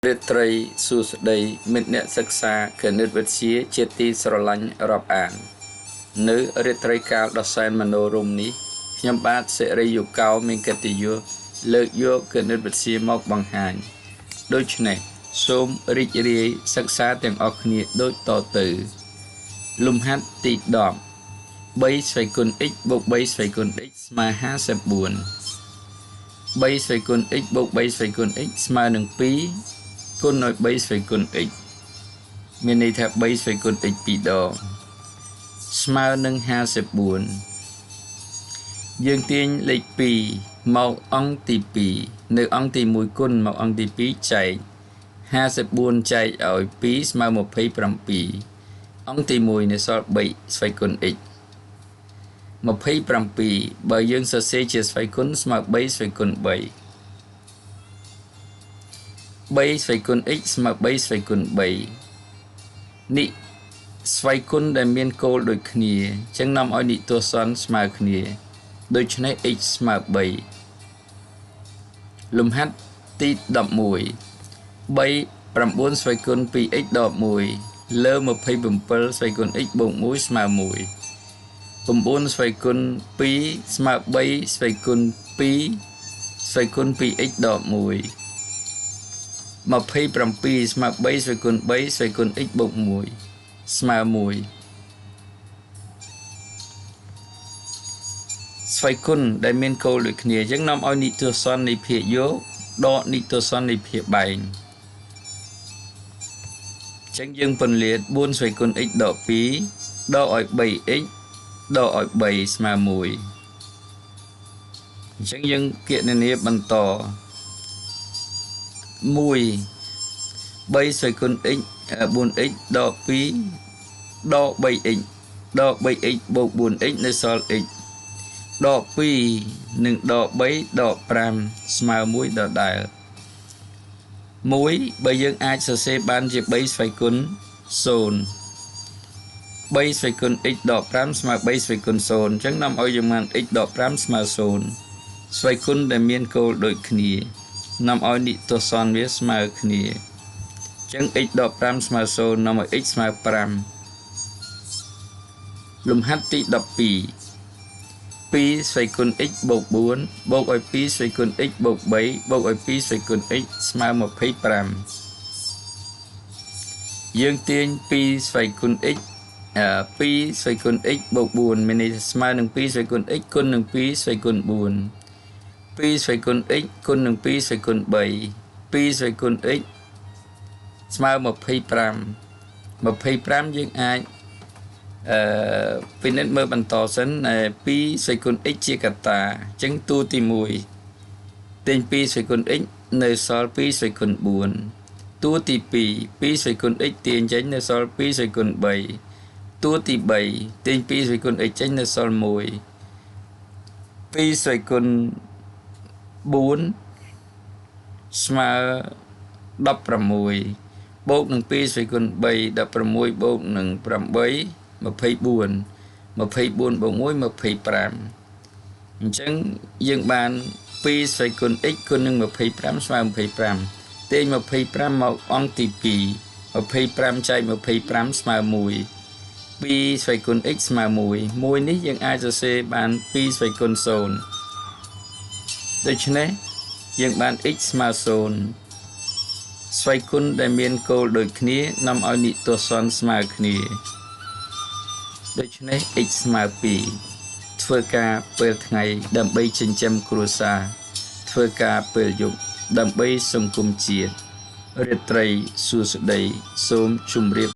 រាត្រីសួស្តីមិត្តអ្នកសិក្សាគណិតវិទ្យាជាទីស្រឡាញ់រាប់អាននៅរាត្រីកាលដ៏សែនមនោរម្យនេះខ្ញុំបាទសិរីយុកោមានកិត្តិយសលើកយកគណិតវិទ្យាមកបង្ហាញដូច្នេះសូមរីករាយសិក្សាទាំងអស់គ្នាដូចតទៅលំហាត់ទី10 3 ស្វ័យគុណ x បូក 3 ស្វ័យគុណ x ស្មើ54 3 ស្វ័យគុណ x បូក 3 ស្វ័យគុណ x ស្មើនឹង2គុណឲ្យ3ស្វ័យគុណ x មានន័យថា 3 ស្វ័យគុណ x 2 ដងស្មើនឹង54យើងទាញលេខ2មកអង្គទី2នៅអង្គទី1គុណមកអង្គទី2ចែក54ចែកឲ្យ2ស្មើ27អង្គទី1នៅសល់3ស្វ័យគុណ x 27បើយើងសរសេរជាស្វ័យគុណស្មើ3ស្វ័យគុណ3 3ស្វ័យគុណ x ស្មើ3ស្វ័យគុណ3នេះស្វ័យគុណដែលមានគោលដូចគ្នាអញ្ចឹងនាំឲ្យនិទាសនស្មើគ្នាដូច្នេះ x ស្មើ3លំហាត់ទី11 3 9ស្វ័យគុណ 2x ដក1លើ27ស្វ័យគុណ x បូក1ស្មើ1 9ស្វ័យគុណ2ស្មើ3ស្វ័យគុណ2ស្វ័យគុណ 2x ដក1 27ស្មើ3ស្វ័យគុណ3ស្វ័យគុណ x បូក1ស្មើ1ស្វ័យគុណដែលមានគោលដូចគ្នាអញ្ចឹងនាំឲ្យនិទាសននៃភាគយកដកនិទាសននៃភាគបែងអញ្ចឹងយើងពន្លាត4ស្វ័យគុណ x ដក2ដកឲ្យ 3x ដកឲ្យ3ស្មើ1អញ្ចឹងយើងគណនាបន្ត1 3ស្វ័យគុណ x 4x ដក2ដក 3x ដក 3x បូក 4x នៅសល់ x ដក2និងដក3ដក5ស្មើ1ដដែល1បើយើងអាចសរសេរបានជា3ស្វ័យគុណ0 3ស្វ័យគុណ x ដក5ស្មើ3ស្វ័យគុណ0អញ្ចឹងនាំឲ្យយើងបាន x ដក5ស្មើ0ស្វ័យគុណដែលមានគោលដូចគ្នានាំឲ្យនិទាសនវាស្មើគ្នាអញ្ចឹង x ដក5ស្មើ0នាំឲ្យ x ស្មើ5លំហាត់ទី12 2ស្វ័យគុណ x បូក4បូកឲ្យ2ស្វ័យគុណ x បូក3បូកឲ្យ2ស្វ័យគុណ x ស្មើ25យើងទាញ2ស្វ័យគុណ x 2ស្វ័យគុណ x បូក4មានន័យថាស្មើនឹង2ស្វ័យគុណ x គុណនឹង2ស្វ័យគុណ4 2ស្វ័យគុណ x គុណនឹង2ស្វ័យគុណ3 2ស្វ័យគុណ x ស្មើ25យើងអាចពិនិត្យមើលបន្តសិន2ស្វ័យគុណ x ជាកត្តាអញ្ចឹងតួទី1ទាញ2ស្វ័យគុណ x នៅសល់2ស្វ័យគុណ4តួទី2 2ស្វ័យគុណ x ទាញចេញនៅសល់2ស្វ័យគុណ3តួទី3ទាញ2ស្វ័យគុណ x ចេញនៅសល់1 2ស្វ័យគុណ4ស្មើ16បូកនឹង2ស្វ័យគុណ3 16បូកនឹង8 24 បូក1 25អញ្ចឹងយើងបាន2ស្វ័យគុណ x គុណនឹង25ស្មើ25ទាញ25មកអង្គទី2 25ចែក25ស្មើ1 2ស្វ័យគុណ x ស្មើ1នេះយើងអាចសរសេរបាន2ស្វ័យគុណ0ដូច្នេះយើងបាន x ស្មើ0ស្វ័យគុណដែលមានគោលដូចគ្នានាំឲ្យនិទាសនស្មើគ្នាដូច្នេះ x ស្មើ2ធ្វើការពេលថ្ងៃដើម្បីចិញ្ចឹមគ្រួសារធ្វើការពេលយប់ដើម្បីសង្គមជាតិរាត្រីសួស្តីសូមជម្រាប